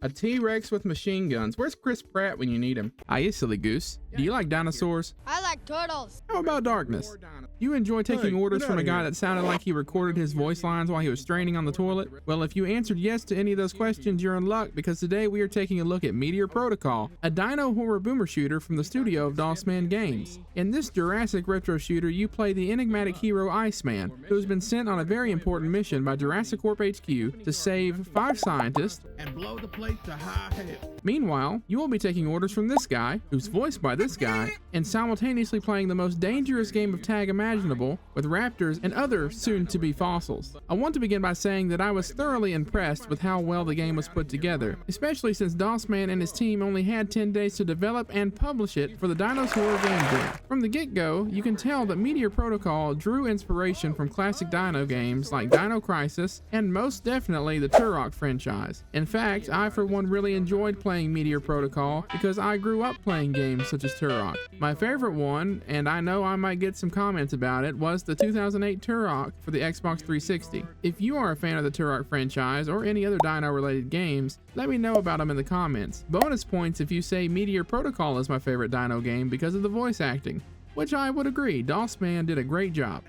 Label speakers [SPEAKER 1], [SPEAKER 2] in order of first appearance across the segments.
[SPEAKER 1] A T-Rex with machine guns. Where's Chris Pratt when you need him? Hiya, silly goose. Do you like dinosaurs?
[SPEAKER 2] I like turtles.
[SPEAKER 1] How about darkness? You enjoy taking orders from a guy that sounded like he recorded his voice lines while he was straining on the toilet? Well, if you answered yes to any of those questions, you're in luck, because today we are taking a look at Meteor Protocol, a dino horror boomer shooter from the studio of Dosman Games. In this Jurassic retro shooter, you play the enigmatic hero Iceman, who has been sent on a very important mission by Jurassic Corp HQ to save 5 scientists
[SPEAKER 3] and blow the place to high hell.
[SPEAKER 1] Meanwhile, you will be taking orders from this guy, who's voiced by this guy, and simultaneously playing the most dangerous game of tag imaginable with raptors and other soon-to-be fossils. I want to begin by saying that I was thoroughly impressed with how well the game was put together, especially since Dosman and his team only had 10 days to develop and publish it for the Dino's Horror Game Jam. From the get-go, you can tell that Meteor Protocol drew inspiration from classic Dino games like Dino Crisis and most definitely the Turok franchise. In fact, I for one really enjoyed playing Meteor Protocol because I grew up playing games such as Turok. My favorite one, and I know I might get some comments about it, was the 2008 Turok for the Xbox 360. If you are a fan of the Turok franchise or any other Dino related games, let me know about them in the comments. Bonus points if you say Meteor Protocol is my favorite Dino game because of the voice acting, which I would agree, Dosman did a great job.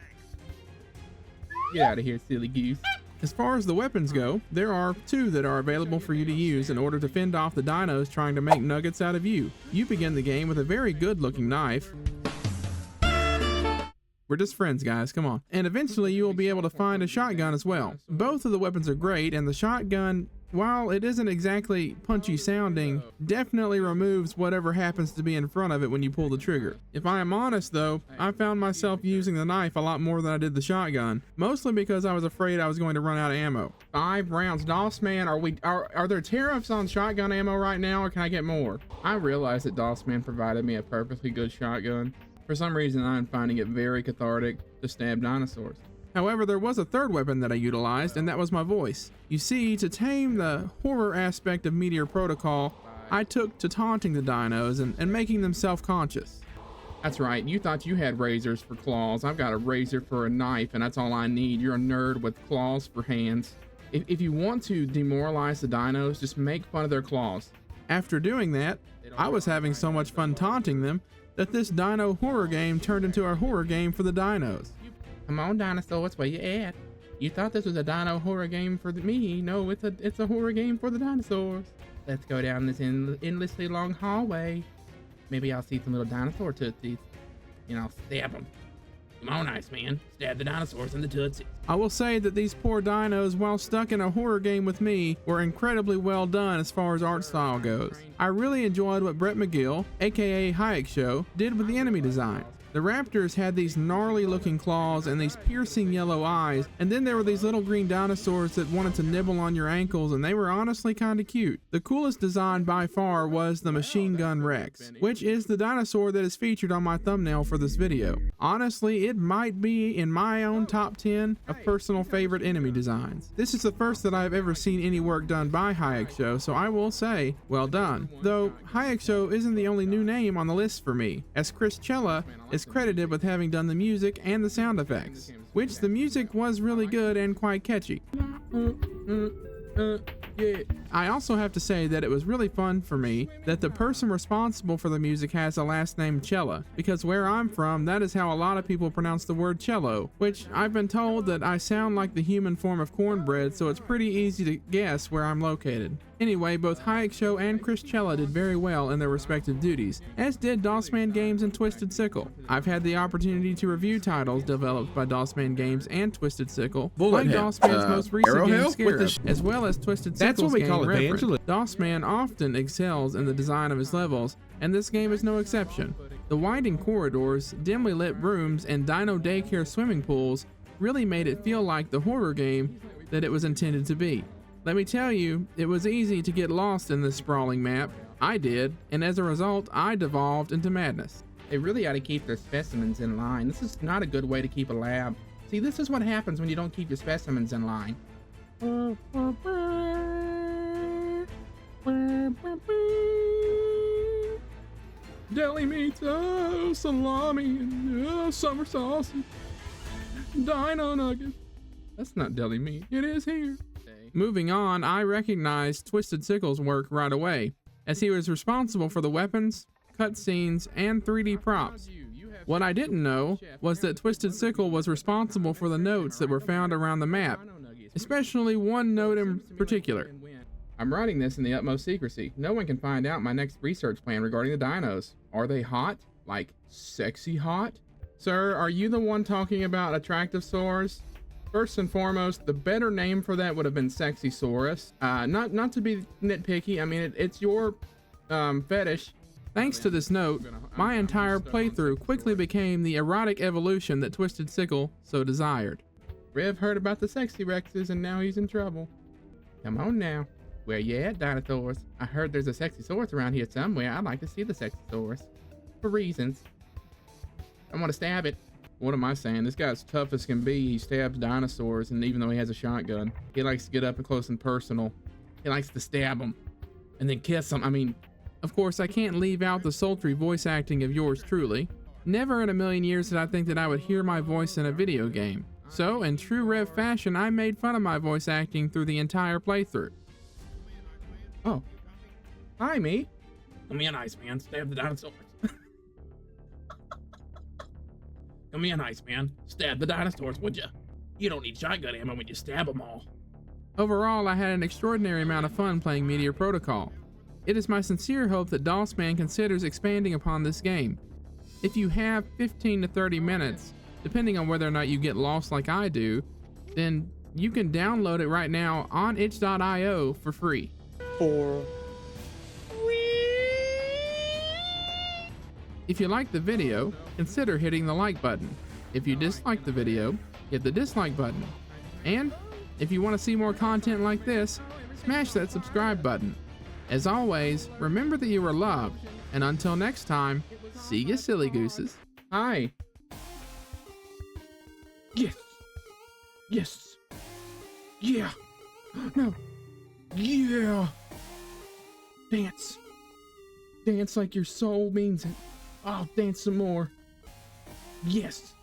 [SPEAKER 1] Get out of here, silly goose. As far as the weapons go, there are 2 that are available for you to use in order to fend off the dinos trying to make nuggets out of you. You begin the game with a very good looking knife. We're just friends, guys, come on. And eventually you will be able to find a shotgun as well. Both of the weapons are great, and the shotgun, while it isn't exactly punchy sounding, definitely removes whatever happens to be in front of it when you pull the trigger. If I am honest though, I found myself using the knife a lot more than I did the shotgun, mostly because I was afraid I was going to run out of ammo. 5 rounds. Dosman, are there tariffs on shotgun ammo right now, or can I get more? I realized that Dosman provided me a perfectly good shotgun. For some reason, I'm finding it very cathartic to stab dinosaurs. However, there was a 3rd weapon that I utilized, and that was my voice. You see, to tame the horror aspect of Meteor Protocol, I took to taunting the dinos and making them self-conscious. That's right, you thought you had razors for claws. I've got a razor for a knife, and that's all I need. You're a nerd with claws for hands. If you want to demoralize the dinos, just make fun of their claws. After doing that, I was having so much fun taunting them that this dino horror game turned into a horror game for the dinos. Come on, dinosaurs, where you at? You thought this was a dino horror game for me. No, it's a horror game for the dinosaurs. Let's go down this endlessly long hallway. Maybe I'll see some little dinosaur tootsies, and I'll stab them. Come on, Iceman, stab the dinosaurs in the tootsies. I will say that these poor dinos, while stuck in a horror game with me, were incredibly well done as far as art style goes. I really enjoyed what Brett McGill, aka Hayek Show, did with the enemy design. The raptors had these gnarly looking claws and these piercing yellow eyes, and then there were these little green dinosaurs that wanted to nibble on your ankles, and they were honestly kinda cute. The coolest design by far was the Machine Gun Rex, which is the dinosaur that is featured on my thumbnail for this video. Honestly, it might be in my own top 10 of personal favorite enemy designs. This is the first that I've ever seen any work done by Hayek Show, so I will say, well done. Though, Hayek Show isn't the only new name on the list for me, as Chris Cella is credited with having done the music and the sound effects, which the music was really good and quite catchy. I also have to say that it was really fun for me that the person responsible for the music has a last name Cella, because where I'm from, that is how a lot of people pronounce the word cello, which I've been told that I sound like the human form of cornbread, so it's pretty easy to guess where I'm located. Anyway, both Hayek Show and Chris Cella did very well in their respective duties, as did Dosman Games and Twisted Sickle. I've had the opportunity to review titles developed by Dosman Games and Twisted Sickle, like Dosman's most recent game Scarab, as well as Twisted Sickle's game Reverend. Dosman often excels in the design of his levels, and this game is no exception. The winding corridors, dimly lit rooms, and dino daycare swimming pools really made it feel like the horror game that it was intended to be. Let me tell you, it was easy to get lost in this sprawling map. I did, and as a result, I devolved into madness. They really ought to keep their specimens in line. This is not a good way to keep a lab. See, this is what happens when you don't keep your specimens in line. Deli meats, oh, salami, and summer sausage, dino nuggets. That's not deli meat. It is here. Moving on, I recognized Twisted Sickle's work right away, as he was responsible for the weapons, cutscenes, and 3D props. What I didn't know was that Twisted Sickle was responsible for the notes that were found around the map, especially one note in particular. I'm writing this in the utmost secrecy. No one can find out my next research plan regarding the dinos. Are they hot? Like, sexy hot? Sir, are you the one talking about attractive saurs? First and foremost, the better name for that would have been Sexy-saurus. Not to be nitpicky, I mean, it's your fetish. Thanks to this note, my entire playthrough quickly became the erotic evolution that Twisted Sickle so desired. Rev heard about the sexy Rexes and now he's in trouble. Come on now. Where you at, dinosaurs? I heard there's a Sexy-saurus around here somewhere. I'd like to see the Sexy-saurus. For reasons. I want to stab it. What am I saying? This guy's tough as can be. He stabs dinosaurs, and even though he has a shotgun, he likes to get up and close and personal. He likes to stab them and then kiss them. I mean, of course, I can't leave out the sultry voice acting of yours truly. Never in a million years did I think that I would hear my voice in a video game. So, in true Rev fashion, I made fun of my voice acting through the entire playthrough. Oh. Hi, me.
[SPEAKER 3] Come here, nice man. Stab the dinosaurs. Come here, nice man. Stab the dinosaurs, would ya? You don't need shotgun ammo when you stab them all.
[SPEAKER 1] Overall, I had an extraordinary amount of fun playing Meteor Protocol. It is my sincere hope that Dosman considers expanding upon this game. If you have 15 to 30 minutes, depending on whether or not you get lost like I do, then you can download it right now on itch.io for free. If you like the video, consider hitting the like button. If you dislike the video, hit the dislike button. And if you want to see more content like this, smash that subscribe button. As always, remember that you are loved, and until next time, see ya silly gooses. Hi.
[SPEAKER 3] Yes. Yes. Yeah. No. Yeah. Dance. Dance like your soul means it. Oh, dance some more. Yes.